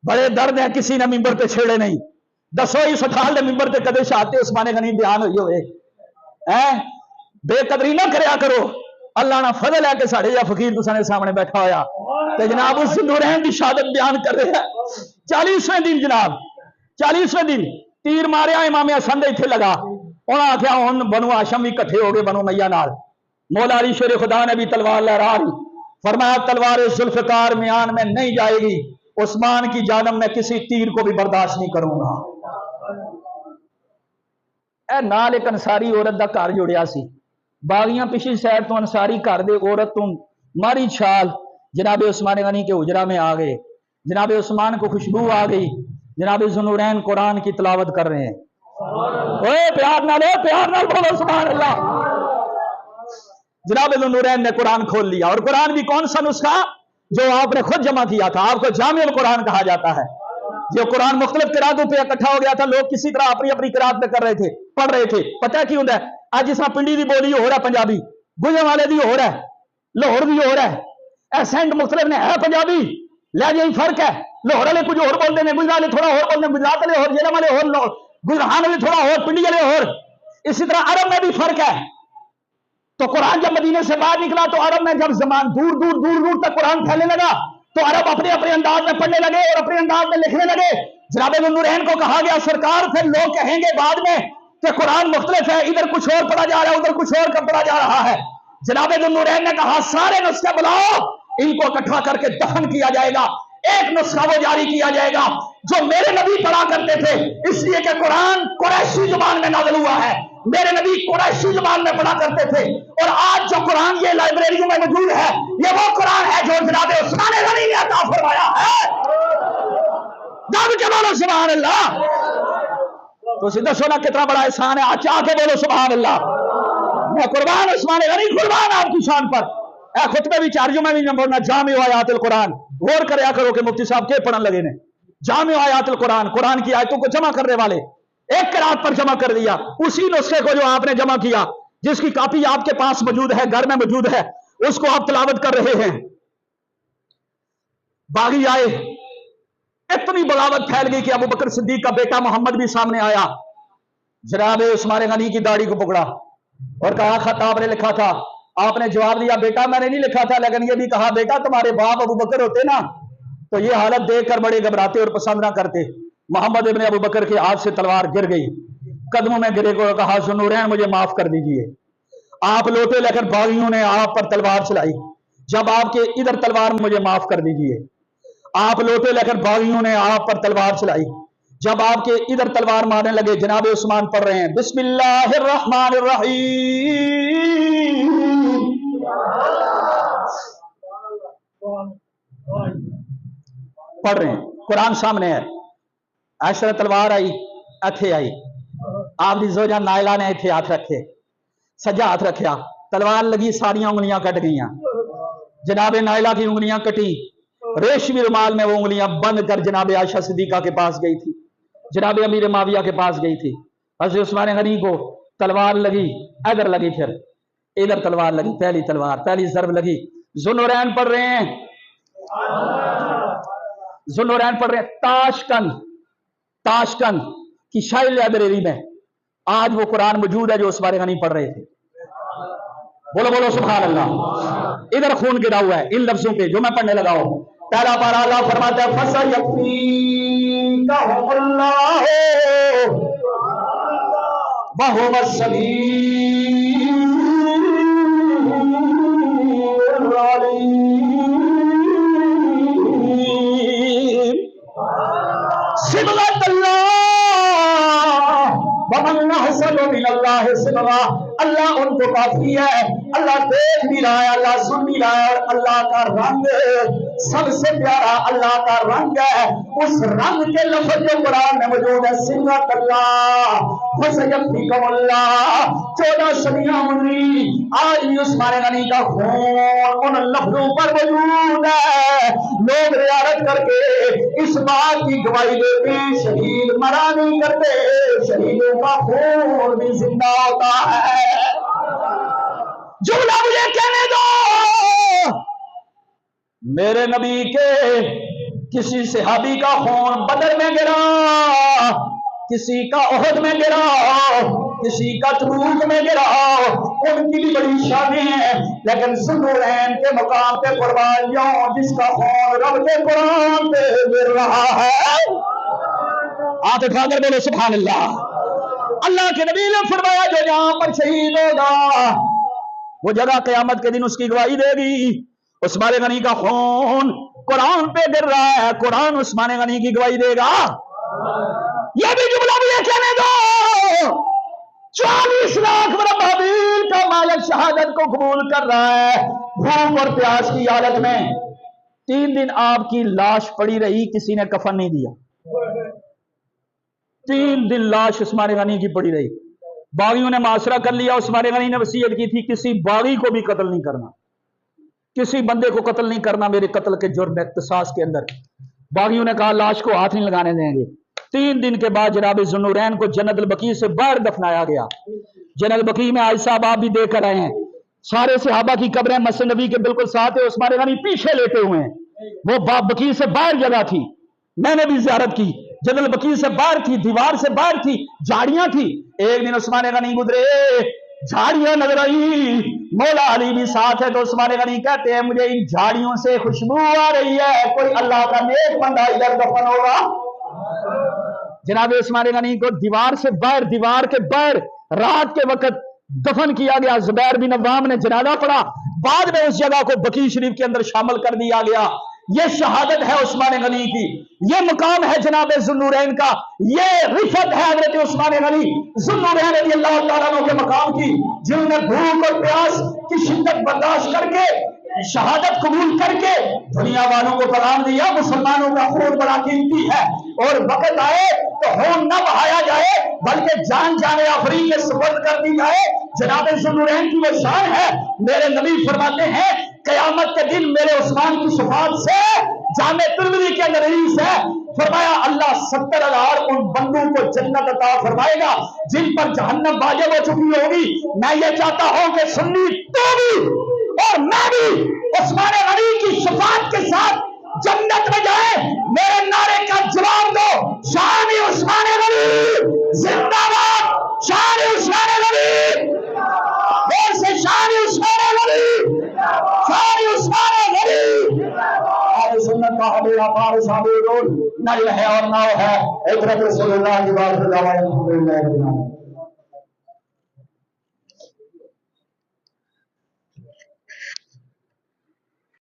S1: بڑے درد ہیں کسی نے ممبر پہ چھیڑے نہیں دسو ہی سٹھال دے ممبر پہ کدے شاہتے عثمان غنی بیان ہوئی ہوئے بے قدری نہ کریا کرو اللہ نہ فضل ہے کہ ساڑھے یا فقیر تسانے سامنے بیٹھا ہویا تے جناب اس نورین دی شہادت بیان کر رہے ہیں 40ویں دن جناب 40ویں دن تیر ماریا امام حسن دے ایتھے لگا انہاں آکھیا ہن بنو ہاشم بھی کٹھے ہو گئے بنو میاں نال مولا علی شیر خدا نے بھی تلوار لہرا دی فرمایا تلوار ذوالفقار میان میں نہیں جائے گی عثمان کی جانب میں کسی تیر کو بھی برداشت نہیں کروں گا اے نال ایک انصاری عورت دا گھر جڑیا سی باغیاں پچھلی سائڈ تو انصاری گھر دے عورت تو ماری چھال جناب عثمان غنی کے حجرہ میں آ گئے جناب عثمان کو خوشبو آ گئی جناب ذوالنورین قرآن کی تلاوت کر رہے ہیں اوے پیار نال بولو سبحان اللہ جناب ذوالنورین نے قرآن کھول لیا اور قرآن بھی کون سا نسخہ جو آپ نے خود جمع کیا تھا آپ کو جامع القرآن کہا جاتا ہے جو قرآن مختلف قراتوں پہ اکٹھا ہو گیا تھا لوگ کسی طرح اپنی اپنی قرات پہ کر رہے تھے پڑھ رہے تھے پتہ کیوں ہے آج جس طرح پنڈی دی بولی ہو رہا ہے پنجابی گجران والے دی ہو رہا ہے لاہور دی ہو رہا ہے ایسینٹ مختلف نے ہے پنجابی لہجے فرق ہے لاہور والے کچھ اور بولتے ہیں گجرات والے تھوڑا اور بولتے ہیں گجرات والے اور جیلم والے اور گجران والے تھوڑا اور پنڈی والے اور اسی طرح عرب میں بھی فرق ہے تو قرآن جب مدینے سے باہر نکلا تو عرب میں جب زمان دور دور دور دور تک قرآن پھیلنے لگا تو عرب اپنے اپنے انداز میں پڑھنے لگے اور اپنے انداز میں لکھنے لگے جناب ذوالنورین کو کہا گیا سرکار پھر لوگ کہیں گے بعد میں کہ قرآن مختلف ہے ادھر کچھ اور پڑھا جا رہا ہے ادھر کچھ اور پڑھا جا رہا ہے جناب ذوالنورین نے کہا سارے نسخے بلاؤ ان کو اکٹھا کر کے دفن کیا جائے گا ایک نسخہ وہ جاری کیا جائے گا جو میرے نبی پڑھا کرتے تھے، اس لیے کہ قرآن قریشی زبان میں نازل ہوا ہے، میرے نبی قریشی زبان میں پڑھا کرتے تھے، اور آج جو قرآن یہ لائبریریوں میں موجود ہے یہ وہ قرآن ہے جو جناب عثمان غنی نے عطا فرمایا ہے۔ دب کے بولو سبحان اللہ۔ تو سیدھا سونا کتنا بڑا احسان ہے، آ کے بولو سبحان اللہ۔ میں قربان عثمان غنی، قربان آپ کی شان پر۔ اے خطبے بھی چارجوں میں بھی نہ بولنا، جامع آیات القرآن غور کریا کرو کہ مفتی صاحب کے پڑھن لگے نے۔ جامع آیات القرآن، قرآن کی آیتوں کو جمع کرنے والے، ایک قرات پر جمع کر دیا، اسی نسخے کو جو آپ نے جمع کیا، جس کی کاپی آپ کے پاس موجود ہے، گھر میں موجود ہے، اس کو آپ تلاوت کر رہے ہیں۔ باغی آئے، اتنی بغاوت پھیل گئی کہ ابو بکر صدیق کا بیٹا محمد بھی سامنے آیا، جناب عثمان غنی کی داڑھی کو پکڑا اور کہا خط آپ نے لکھا تھا؟ آپ نے جواب دیا بیٹا میں نے نہیں لکھا تھا، لیکن یہ بھی کہا بیٹا تمہارے باپ ابو بکر ہوتے نا تو یہ حالت دیکھ کر بڑے گھبراتے اور پسند نہ کرتے۔ محمد ابن ابو بکر کے ہاتھ سے تلوار گر گئی، قدموں میں گرے کو کہا ذوالنورین مجھے معاف کر دیجئے۔ آپ لوٹے لے کر باغیوں نے آپ پر تلوار چلائی، جب آپ کے ادھر تلوار مجھے معاف کر دیجئے۔ آپ لوٹے لے کر باغیوں نے آپ پر تلوار چلائی، جب آپ کے ادھر تلوار مارنے لگے۔ جناب عثمان پڑھ رہے ہیں بسم اللہ الرحمن الرحیم، پڑھ رہے ہیں، قرآن سامنے ہے۔ عائشہ تلوار آئی، اتھے آئی، آپ دی زوجہ نائلہ نے اتھے ہاتھ رکھے، سجا ہاتھ رکھیا، تلوار لگی، ساریاں انگلیاں کٹ گئیاں۔ جناب نائلہ کی انگلیاں کٹی، ریشمی رومال میں وہ انگلیاں بند کر جناب عائشہ صدیقہ کے پاس گئی تھی، جناب امیر معاویہ کے پاس گئی تھی۔ حضرت عثمان غنی کو تلوار لگی، ادھر لگی، پھر ادھر تلوار لگی، پہلی تلوار، پہلی ضرب لگی۔ ذوالنورین پڑھ رہے ہیں، ذوالنورین پڑھ رہے ہیں۔ تاشکند کی شاہی لائبریری میں آج وہ قرآن موجود ہے جو عثمان غنی پڑھ رہے تھے۔ بولو بولو سبحان اللہ۔ ادھر خون گرا ہوا ہے ان لفظوں پہ جو میں پڑھنے لگا ہوں۔ پہلا پارا اللہ فرماتا ہے فَسَيَكْفِيكَهُمُ اللَّهُ وَهُوَ السَّمِيعُ العَلِيمُ۔ صبغۃ اللہ وَمَنْ أَحْسَنُ مِنَ اللَّهِ صِبْغَةً، اللہ ان کو کافی ہے، اللہ دیکھ بھی رہا ہے، اللہ سن بھی رہا ہے، اور اللہ کا رنگ سب سے پیارا اللہ کا رنگ ہے۔ اس رنگ کے لفظ جو قرآن میں موجود ہے صبغۃ اللہ فَسَيَكْفِيكَهُمُ اللَّهُ، 14 صدیاں گزری، آج بھی عثمان غنی کا خون ان لفظوں پر موجود ہے۔ لوگ رعایت کر کے اس بات کی گواہی دیتے شہید مرا نہیں کرتے، شہیدوں کا خون بھی زندہ ہوتا ہے۔ جملہ مجھے کہنے دو، میرے نبی کے کسی صحابی کا خون بدر میں گرا، کسی کا احد میں گرا، کسی کا تبوک میں گرا، ان کی بھی بڑی شانیں ہیں، لیکن ذوالنورین کے مقام پہ قربانیوں جس کا خون رب کے قرآن پہ گر رہا ہے، ہاتھ اٹھا کر بولو سبحان اللہ۔ اللہ کے نبی نے فرمایا جو جہاں پر شہید ہوگا وہ جگہ قیامت کے دن اس کی گواہی دے گی۔ عثمان غنی کا خون قرآن پہ گر رہا ہے، قرآن عثمان غنی کی گواہی دے گا۔ یہ بھی جملہ مجھے کہنے دو، 40 لاکھ مربع کا مالک شہادت کو قبول کر رہا ہے، بھوک اور پیاس کی حالت میں 3 دن آپ کی لاش پڑی رہی، کسی نے کفن نہیں دیا۔ 3 دن لاش عثمان غنی کی پڑی رہی، باغیوں نے معاشرہ کر لیا۔ عثمان غنی نے وصیت کی تھی کسی باغی کو بھی قتل نہیں کرنا، کسی بندے کو قتل نہیں کرنا میرے قتل کے جرم اختصاص کے اندر۔ باغیوں نے کہا لاش کو ہاتھ نہیں لگانے دیں گے۔ 3 دن کے بعد جناب ذوالنورین کو جنت البقیع سے باہر دفنایا گیا۔ جنت البقیع میں آج صاحب آپ بھی دیکھ کر آئے ہیں، سارے صحابہ کی قبریں مسجد نبی کے بالکل ساتھ ہے، عثمان غنی پیچھے لیٹے ہوئے ہیں۔ وہ بقیع سے باہر جگہ تھی، میں نے بھی زیارت کی، جنت البقیع سے باہر تھی، دیوار سے باہر تھی، جھاڑیاں تھی۔ ایک دن عثمان غنی گزرے، جھاڑیاں نظر آئی، مولا علی بھی ساتھ ہے، تو عثمان غنی کہتے ہیں مجھے ان جھاڑیوں سے خوشبو آ رہی ہے، کوئی اللہ کا نیک بندہ ادھر دفن ہوگا۔ جناب عثمان غنی کو دیوار سے باہر، دیوار کے باہر رات کے وقت دفن کیا گیا۔ زبیر بن عوام نے جنازہ پڑھا، بعد میں اس جگہ کو بقیع شریف کے اندر شامل کر دیا گیا۔ یہ شہادت ہے عثمان غنی کی، یہ مقام ہے جناب ذوالنورین کا، یہ رفت ہے حضرت عثمان غنی ذوالنورین رضی اللہ تعالیٰ عنہ کے مقام کی، جنہوں نے بھوک اور پیاس کی شدت برداشت کر کے شہادت قبول کر کے دنیا والوں کو پیغام دیا مسلمانوں کا خون بڑا قیمتی ہے، اور وقت آئے تو خون نہ بہایا جائے بلکہ جان جانے آفرین میں سپرد کر دی جائے۔ جناب ذوالنورین کی وہ شان ہے، میرے نبی فرماتے ہیں قیامت کے دن میرے عثمان کی شفاعت سے، جامع ترمذی کے اندر حدیث ہے، فرمایا اللہ 70,000 ان بندوں کو جنت عطا فرمائے گا جن پر جہنم واجب ہو چکی ہوگی۔ میں یہ چاہتا ہوں کہ سنی تو بھی اور میں بھی عثمان غنی کی شفاعت کے ساتھ جنت میں جائے۔ میرے نعرے کا جواب دو، شان عثمان غنی زندہ باد، شان عثمان غنی، اور سے شان عثمان غنی، شان عثمان غنی۔ اہل سنت کا ہمیرا پار ثابت نہ ہے اور نہ ہے، ایک رب رسول اللہ کی بات ہے۔